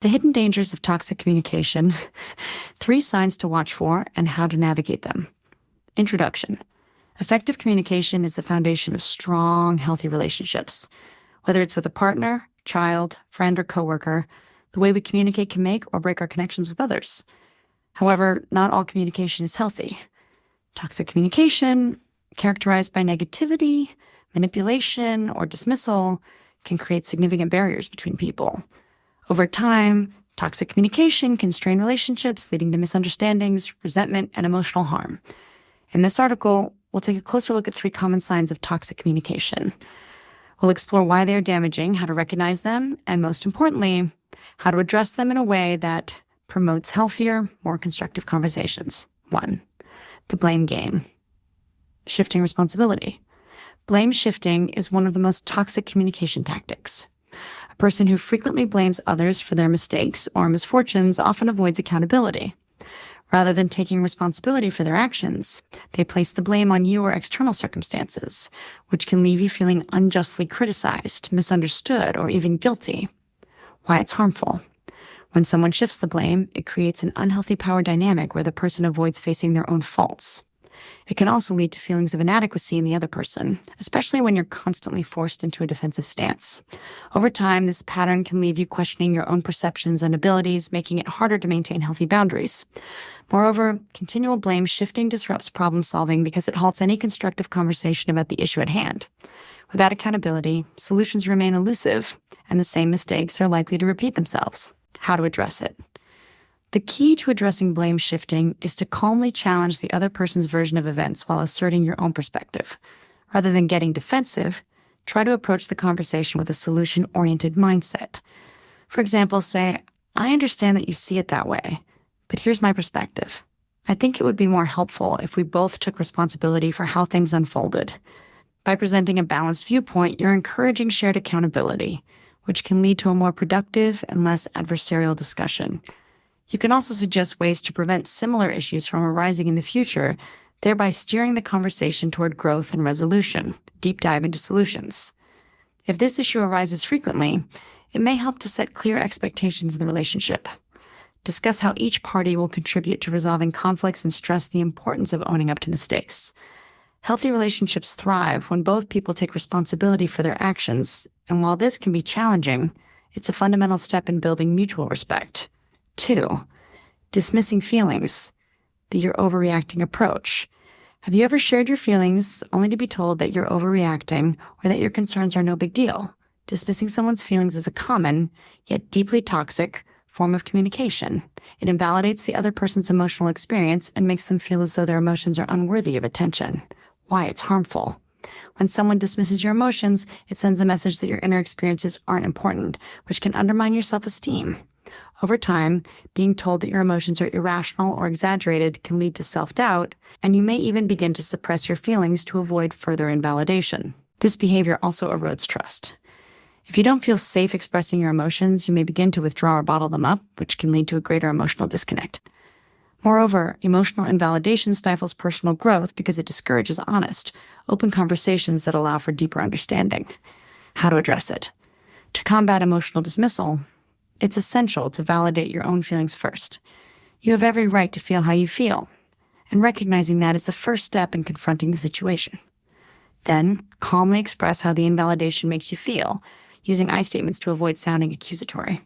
The hidden dangers of toxic communication, 3 signs to watch for, and how to navigate them. Introduction. Effective communication is the foundation of strong, healthy relationships. Whether it's with a partner, child, friend, or coworker, the way we communicate can make or break our connections with others. However, not all communication is healthy. Toxic communication, characterized by negativity, manipulation, or dismissal, can create significant barriers between people. Over time, toxic communication can strain relationships, leading to misunderstandings, resentment, and emotional harm. In this article, we'll take a closer look at 3 common signs of toxic communication. We'll explore why they are damaging, how to recognize them, and most importantly, how to address them in a way that promotes healthier, more constructive conversations. 1. The blame game. Shifting responsibility. Blame shifting is one of the most toxic communication tactics. A person who frequently blames others for their mistakes or misfortunes often avoids accountability. Rather than taking responsibility for their actions, they place the blame on you or external circumstances, which can leave you feeling unjustly criticized, misunderstood, or even guilty. Why it's harmful. When someone shifts the blame, it creates an unhealthy power dynamic where the person avoids facing their own faults. It can also lead to feelings of inadequacy in the other person, especially when you're constantly forced into a defensive stance. Over time, this pattern can leave you questioning your own perceptions and abilities, making it harder to maintain healthy boundaries. Moreover, continual blame shifting disrupts problem solving because it halts any constructive conversation about the issue at hand. Without accountability, solutions remain elusive, and the same mistakes are likely to repeat themselves. How to address it. The key to addressing blame shifting is to calmly challenge the other person's version of events while asserting your own perspective. Rather than getting defensive, try to approach the conversation with a solution-oriented mindset. For example, say, "I understand that you see it that way, but here's my perspective. I think it would be more helpful if we both took responsibility for how things unfolded." By presenting a balanced viewpoint, you're encouraging shared accountability, which can lead to a more productive and less adversarial discussion. You can also suggest ways to prevent similar issues from arising in the future, thereby steering the conversation toward growth and resolution. Deep dive into solutions. If this issue arises frequently, it may help to set clear expectations in the relationship. Discuss how each party will contribute to resolving conflicts and stress the importance of owning up to mistakes. Healthy relationships thrive when both people take responsibility for their actions, and while this can be challenging, it's a fundamental step in building mutual respect. 2. Dismissing feelings. Your overreacting approach. Have you ever shared your feelings only to be told that you're overreacting or that your concerns are no big deal? Dismissing someone's feelings is a common, yet deeply toxic, form of communication. It invalidates the other person's emotional experience and makes them feel as though their emotions are unworthy of attention. Why it's harmful. When someone dismisses your emotions, it sends a message that your inner experiences aren't important, which can undermine your self-esteem. Over time, being told that your emotions are irrational or exaggerated can lead to self-doubt, and you may even begin to suppress your feelings to avoid further invalidation. This behavior also erodes trust. If you don't feel safe expressing your emotions, you may begin to withdraw or bottle them up, which can lead to a greater emotional disconnect. Moreover, emotional invalidation stifles personal growth because it discourages honest, open conversations that allow for deeper understanding. How to address it. To combat emotional dismissal, it's essential to validate your own feelings first. You have every right to feel how you feel, and recognizing that is the first step in confronting the situation. Then, calmly express how the invalidation makes you feel, using I statements to avoid sounding accusatory.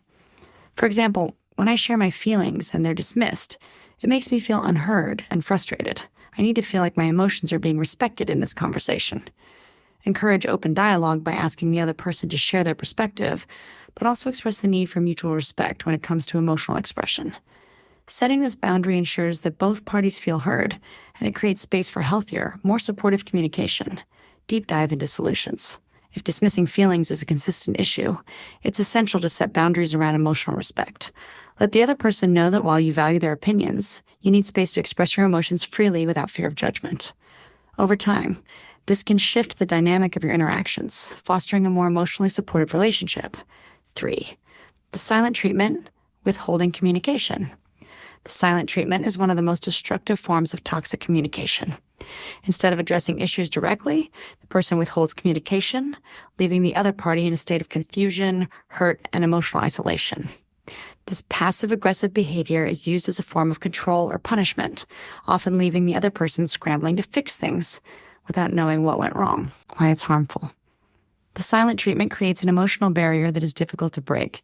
For example, when I share my feelings and they're dismissed, it makes me feel unheard and frustrated. I need to feel like my emotions are being respected in this conversation. Encourage open dialogue by asking the other person to share their perspective, but also express the need for mutual respect when it comes to emotional expression. Setting this boundary ensures that both parties feel heard, and it creates space for healthier, more supportive communication. Deep dive into solutions. If dismissing feelings is a consistent issue, it's essential to set boundaries around emotional respect. Let the other person know that while you value their opinions, you need space to express your emotions freely without fear of judgment. Over time, this can shift the dynamic of your interactions, fostering a more emotionally supportive relationship. 3. The silent treatment, withholding communication. The silent treatment is one of the most destructive forms of toxic communication. Instead of addressing issues directly, the person withholds communication, leaving the other party in a state of confusion, hurt, and emotional isolation. This passive-aggressive behavior is used as a form of control or punishment, often leaving the other person scrambling to fix things without knowing what went wrong, why it's harmful. The silent treatment creates an emotional barrier that is difficult to break.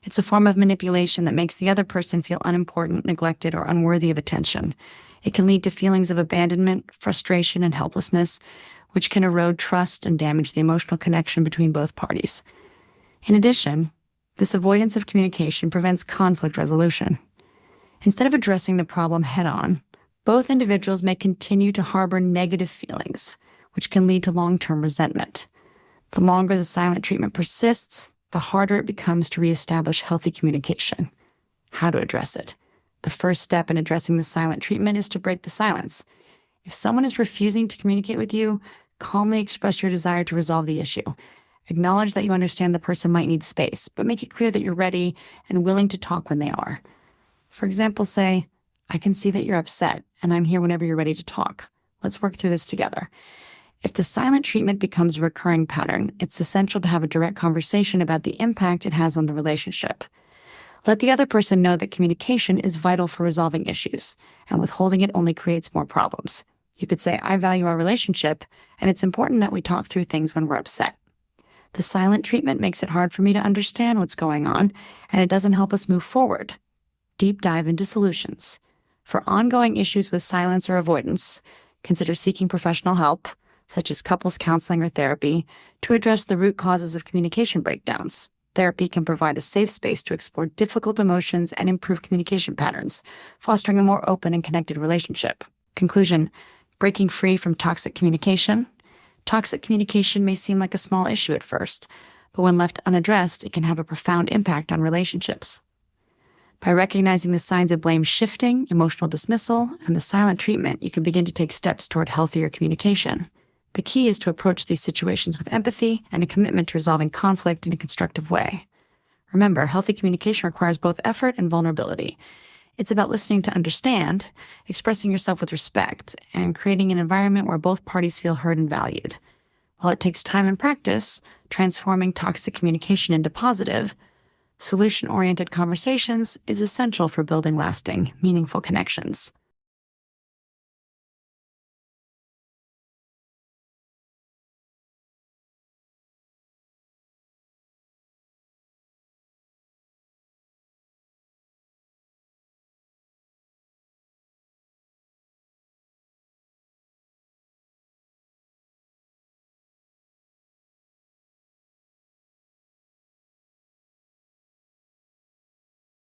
It's a form of manipulation that makes the other person feel unimportant, neglected, or unworthy of attention. It can lead to feelings of abandonment, frustration, and helplessness, which can erode trust and damage the emotional connection between both parties. In addition, this avoidance of communication prevents conflict resolution. Instead of addressing the problem head-on, both individuals may continue to harbor negative feelings, which can lead to long-term resentment. The longer the silent treatment persists, the harder it becomes to reestablish healthy communication. How to address it? The first step in addressing the silent treatment is to break the silence. If someone is refusing to communicate with you, calmly express your desire to resolve the issue. Acknowledge that you understand the person might need space, but make it clear that you're ready and willing to talk when they are. For example, say, "I can see that you're upset, and I'm here whenever you're ready to talk. Let's work through this together." If the silent treatment becomes a recurring pattern, it's essential to have a direct conversation about the impact it has on the relationship. Let the other person know that communication is vital for resolving issues, and withholding it only creates more problems. You could say, "I value our relationship, and it's important that we talk through things when we're upset. The silent treatment makes it hard for me to understand what's going on, and it doesn't help us move forward." Deep dive into solutions. For ongoing issues with silence or avoidance, consider seeking professional help, such as couples counseling or therapy, to address the root causes of communication breakdowns. Therapy can provide a safe space to explore difficult emotions and improve communication patterns, fostering a more open and connected relationship. Conclusion: breaking free from toxic communication. Toxic communication may seem like a small issue at first, but when left unaddressed, it can have a profound impact on relationships. By recognizing the signs of blame shifting, emotional dismissal, and the silent treatment, you can begin to take steps toward healthier communication. The key is to approach these situations with empathy and a commitment to resolving conflict in a constructive way. Remember, healthy communication requires both effort and vulnerability. It's about listening to understand, expressing yourself with respect, and creating an environment where both parties feel heard and valued. While it takes time and practice, transforming toxic communication into positive, solution-oriented conversations is essential for building lasting, meaningful connections.